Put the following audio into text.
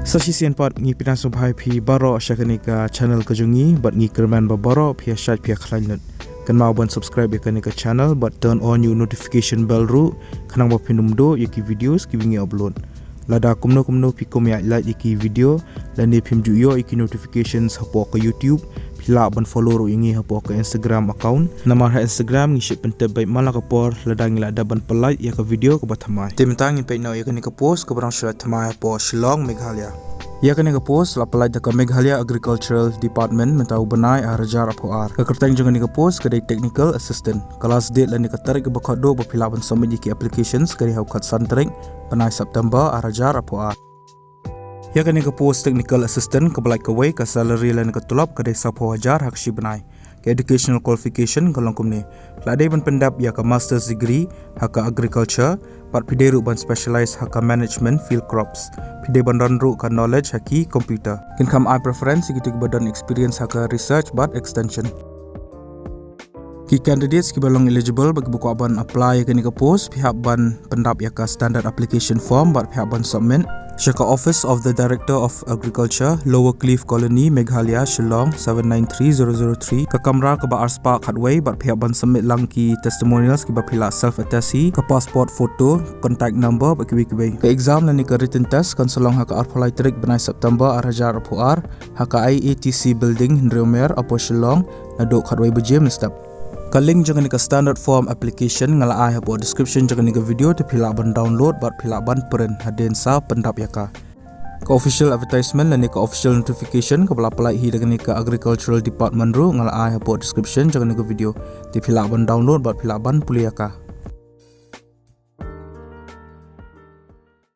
Sasisian pot ngi pinasum bhai phi baro shakanika channel kajungi but ngi kerman ba baro phi shat phi khlainut kan mau ban subscribe ya kanika channel but turn on your notification bell ru khanang ba phinum do yaki videos kiwingi upload lada kumno phi komya like yaki video lani phim ju yo yaki notifications hapo ka YouTube phila ban follow ru ingi hapo ka Instagram account nama ha Instagram ngi ship pente bai mala ka por lada ngi lada ban like ya ka video ka bathmai timtang ngi pe no ya kanika post ka barang shrat Thymmai hapo Shillong Meghalaya ya kanika post la palai da ka Meghalaya Agricultural Department mentau banai arajar apo ar ka kertang jong kanika post ka technical assistant kelas date la ni ka tarik ba khado ba phila ban samaj ki applications kari hau khat santreng panai September arajar apo ar ya kanika post technical assistant ka balai ka wai ka salary la ni ka tulap ka 10,000 hak shi banai ke educational qualification ka longkum ni la dai ban pendap ya ka master's degree hak agriculture pat pideru ban specialize hak management field crops pide ban ranru ka knowledge haki computer kin kam I preference gitu ke badan experience hak research but extension ki candidates ki balong eligible bagi buku ban apply ke ni ka post pihak ban pendap ya ka standard application form bat pihak ban submit Shaka Office of the Director of Agriculture, Lower Cliff Colony, Meghalaya, Shillong 793003. Ka kamera ka ba Arspark Hardway bat pihak ban submit lang ki testimonials ki ba pila self attesti ka passport photo, contact number ba kiwi. Ka exam na ni ka written test kan salong ha ka Khuborlaitkam banai September arajar apuar ha ka IATC building Hinreumer apo Shillong na dok Hardway bejim step. Ka link jangan ni ka standard form application ngala ai hapo description jangan ni ka video te phila ban download bat phila ban print haden sa pendap ya ka official advertisement la ni ka official notification ka bala palai hi dengan ni ka agricultural department ru ngala ai hapo description jangan ni ka video te phila ban download bat phila ban pulia ka